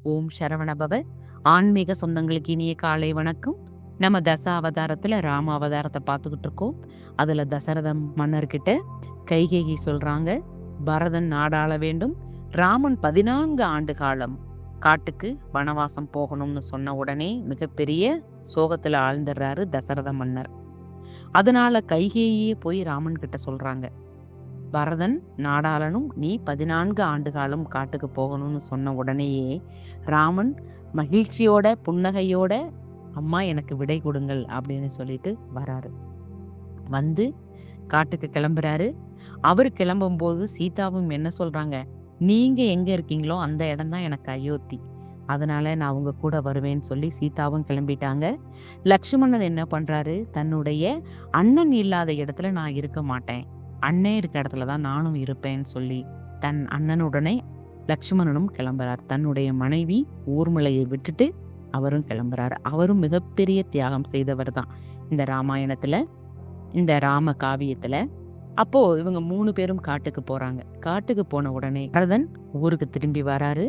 ஓம் சரவணபவ. ஆன்மீக சொந்தங்களுக்கு இனிய காலை வணக்கம். நம்ம அவதாரத்துல ராம அவதாரத்தை பார்த்துக்கிட்டு இருக்கோம். அதுல தசரத மன்னர்கிட்ட கைகேயி சொல்றாங்க, பரதன் நாடாள வேண்டும், ராமன் 14 ஆண்டு காலம் காட்டுக்கு வனவாசம் போகணும்னு சொன்ன உடனே மிகப்பெரிய சோகத்துல ஆழ்ந்துடுறாரு தசரத மன்னர். அதனால கைகேயே போய் ராமன் கிட்ட சொல்றாங்க, பரதன் நாடாளனும், நீ 14 ஆண்டு காலம் காட்டுக்கு போகணும்னு சொன்ன உடனேயே ராமன் மகிழ்ச்சியோட புன்னகையோட, அம்மா எனக்கு விடை கொடுங்கள் அப்படின்னு சொல்லிட்டு வராரு. வந்து காட்டுக்கு கிளம்புறாரு. அவர் கிளம்பும் போது சீதாவும் என்ன சொல்றாங்க, நீங்க எங்க இருக்கீங்களோ அந்த இடம் தான் எனக்கு அயோத்தி, அதனால நான் உங்க கூட வருவேன்னு சொல்லி சீதாவும் கிளம்பிட்டாங்க. லக்ஷ்மணன் என்ன பண்றாரு, தன்னுடைய அண்ணன் இல்லாத இடத்துல நான் இருக்க மாட்டேன், அண்ணன் இருக்க இடத்துலதான் நானும் இருப்பேன்னு சொல்லி தன் அண்ணனுடனே லக்ஷ்மணனும் கிளம்புறார். தன்னுடைய மனைவி ஊர்மிளையை விட்டுட்டு அவரும் கிளம்புறாரு. அவரும் மிகப்பெரிய தியாகம் செய்தவர் தான் இந்த ராமாயணத்துல, இந்த ராம காவியத்துல. அப்போ இவங்க 3 பேரும் காட்டுக்கு போறாங்க. காட்டுக்கு போன உடனே பரதன் ஊருக்கு திரும்பி வராரு.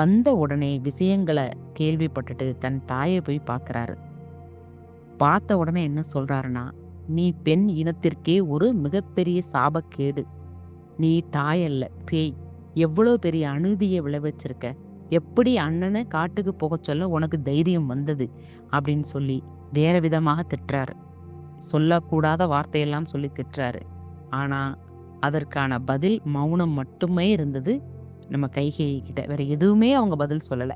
வந்த உடனே விஷயங்களை கேள்விப்பட்டுட்டு தன் தாயை போய் பார்க்கறாரு. பார்த்த உடனே என்ன சொல்றாருன்னா, நீ பெண் இனத்திற்கே ஒரு மிகப்பெரிய சாபக்கேடு, நீ தாயல்ல பேய், எவ்வளவு பெரிய அநீதியை விளைவிச்சிருக்க, எப்படி அண்ணனை காட்டுக்கு போக சொல்ல உனக்கு தைரியம் வந்தது அப்படின்னு சொல்லி வேற விதமாக திட்டுறாரு. சொல்லக்கூடாத வார்த்தையெல்லாம் சொல்லி திட்டுறாரு. ஆனா அதற்கான பதில் மௌனம் மட்டுமே இருந்தது நம்ம கைகேயி கிட்ட. வேற எதுவுமே அவங்க பதில் சொல்லல.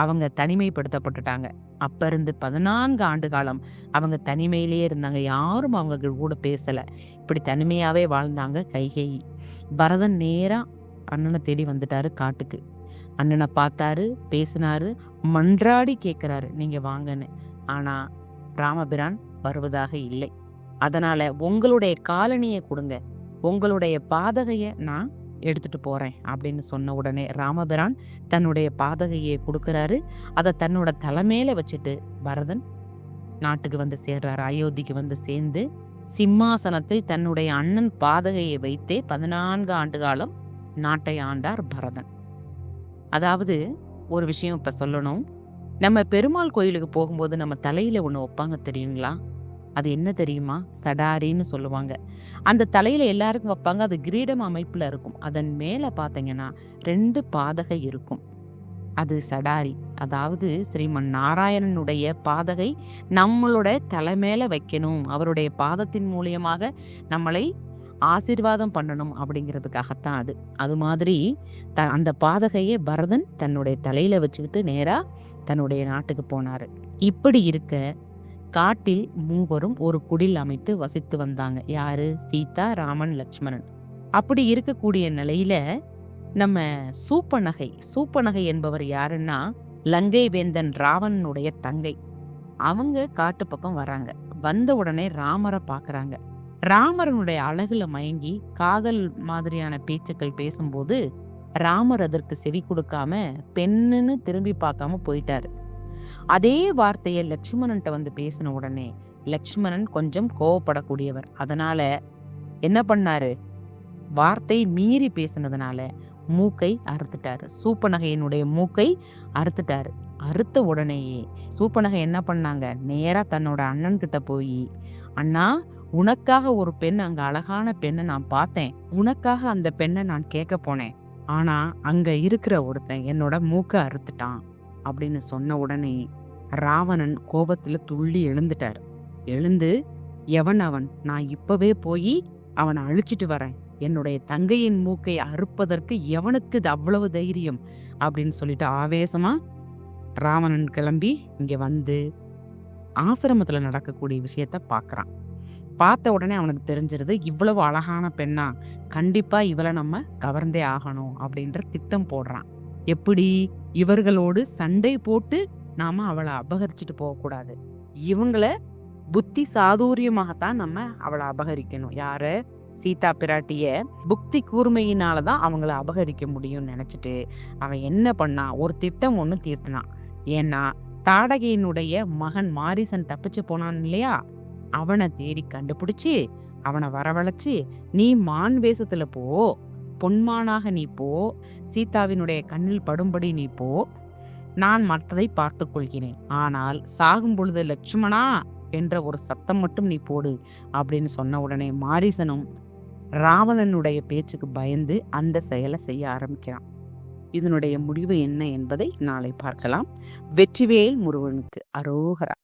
அவங்க தனிமைப்படுத்தப்பட்டுட்டாங்க. அப்ப இருந்து 14 ஆண்டு காலம் அவங்க தனிமையிலேயே இருந்தாங்க. யாரும் அவங்க கூட பேசல. இப்படி தனிமையாவே வாழ்ந்தாங்க கைகேயி. பரதன் நேரா அண்ணனை தேடி வந்துட்டாரு காட்டுக்கு. அண்ணனை பார்த்தாரு, பேசினாரு, மன்றாடி கேட்கிறாரு, நீங்க வாங்கன்னு. ஆனா ராமபிரான் வருவதாக இல்லை. அதனால உங்களுடைய காலணியை கொடுங்க, உங்களுடைய பாதகைய நான் எடுத்துட்டு போறேன் அப்படின்னு சொன்ன உடனே ராமபிரான் தன்னுடைய பாதகையை கொடுக்கிறாரு. அதை தன்னோட தலைமையில வச்சுட்டு பரதன் நாட்டுக்கு வந்து சேர்றாரு. அயோத்திக்கு வந்து சேர்ந்து சிம்மாசனத்தில் தன்னுடைய அண்ணன் பாதகையை வைத்தே 14 ஆண்டு காலம் நாட்டை ஆண்டார் பரதன். அதாவது ஒரு விஷயம் இப்ப சொல்லணும். நம்ம பெருமாள் கோயிலுக்கு போகும்போது நம்ம தலையில ஒண்ணு வைப்பாங்க தெரியுங்களா? அது என்ன தெரியுமா? சடாரின்னு சொல்லுவாங்க. அந்த தலையில எல்லாருக்கும் வைப்பாங்க. அது கிரீடம் அமைப்புல இருக்கும். அதன் மேல பாத்தீங்கன்னா 2 பாதகை இருக்கும். அது சடாரி. அதாவது ஸ்ரீமன் நாராயணனுடைய பாதகை நம்மளோட தலை மேல வைக்கணும், அவருடைய பாதத்தின் மூலியமாக நம்மளை ஆசீர்வாதம் பண்ணணும் அப்படிங்கிறதுக்காகத்தான் அது. அது மாதிரி அந்த பாதகையை பரதன் தன்னுடைய தலையில வச்சுக்கிட்டு நேரா தன்னுடைய நாட்டுக்கு போனாரு. இப்படி இருக்க காட்டில் 3 ஒரு குடில் அமைத்து வசித்து வந்தாங்க. யாரு? சீதா, ராமன், லக்ஷ்மணன். அப்படி இருக்கக்கூடிய நிலையில நம்ம சூப்பநகை என்பவர் யாருன்னா, லங்கை வேந்தன் ராவணனுடைய தங்கை. அவங்க காட்டு பக்கம் வராங்க. வந்த உடனே ராமரை பாக்குறாங்க. ராமரனுடைய அழகுல மயங்கி காதல் மாதிரியான பேச்சுக்கள் பேசும்போது ராமர் அதற்கு செவி கொடுக்காம பெண்ணுன்னு திரும்பி பார்க்காம போயிட்டாரு. அதே வார்த்தையை லக்ஷ்மணன்ட்ட வந்து பேசின உடனே லக்ஷ்மணன் கொஞ்சம் கோவப்படக்கூடியவர். அதனால என்ன பண்ணாரு, வார்த்தை மீறி பேசினதுனால மூக்கை அறுத்துட்டாரு. சூப்பநகையினுடைய மூக்கை அறுத்துட்டாரு. அறுத்த உடனேயே சூப்பநகை என்ன பண்ணாங்க, நேரா தன்னோட அண்ணன் கிட்ட போய், அண்ணா, உனக்காக ஒரு பெண், அங்க அழகான பெண்ணை நான் பார்த்தேன், உனக்காக அந்த பெண்ணை நான் கேட்க போனேன், ஆனா அங்க இருக்கிற ஒருத்தன் என்னோட மூக்கை அறுத்துட்டான் அப்படின்னு சொன்ன உடனே ராவணன் கோபத்துல துள்ளி எழுந்துட்டார். எழுந்து, எவன் அவன், நான் இப்பவே போய் அவனை அழிச்சிட்டு வரேன், என்னுடைய தங்கையின் மூக்கை அறுப்பதற்கு எவனுக்கு இது அவ்வளவு தைரியம் அப்படின்னு சொல்லிட்டு ஆவேசமா ராவணன் கிளம்பி இங்க வந்து ஆசிரமத்துல நடக்கக்கூடிய விஷயத்த பாக்குறான். பார்த்த உடனே அவனுக்கு தெரிஞ்சிருது, இவ்வளவு அழகான பெண்ணா, கண்டிப்பா இவளை நம்ம கவர்ந்தே ஆகணும் அப்படின்ற திட்டம் போடுறான். எப்படி? இவர்களோடு சண்டை போட்டு நாம அவளை அபகரிச்சுட்டு போகக்கூடாது, இவங்கள புத்தி சாதுரியமாகத்தான் நம்ம அவளை அபகரிக்கணும். யார? சீதா பிராட்டிய புக்தி கூர்மையினாலதான் அவங்கள அபகரிக்க முடியும்னு நினைச்சிட்டு அவன் என்ன பண்ணா, ஒரு திட்டம் ஒண்ணு தீர்த்தினான். ஏன்னா தாடகையினுடைய மகன் மாரீசன் தப்பிச்சு போனான் இல்லையா, அவனை தேடி கண்டுபிடிச்சு அவனை வரவழைச்சு, நீ மான் வேஷத்துல போ, பொன்மானாக நீ போ, சீதாவினுடைய கண்ணில் படும்படி நீ போ, நான் மற்றதை பார்த்து கொள்கிறேன். ஆனால் சாகும் பொழுது லட்சுமணா என்ற ஒரு சத்தம் மட்டும் நீ போடு அப்படின்னு சொன்ன உடனே மாரீசனும் ராவணனுடைய பேச்சுக்கு பயந்து அந்த செயலை செய்ய ஆரம்பிக்கிறான். இதனுடைய முடிவு என்ன என்பதை நாளை பார்க்கலாம். வெற்றிவேல் முருகனுக்கு அரோகரா.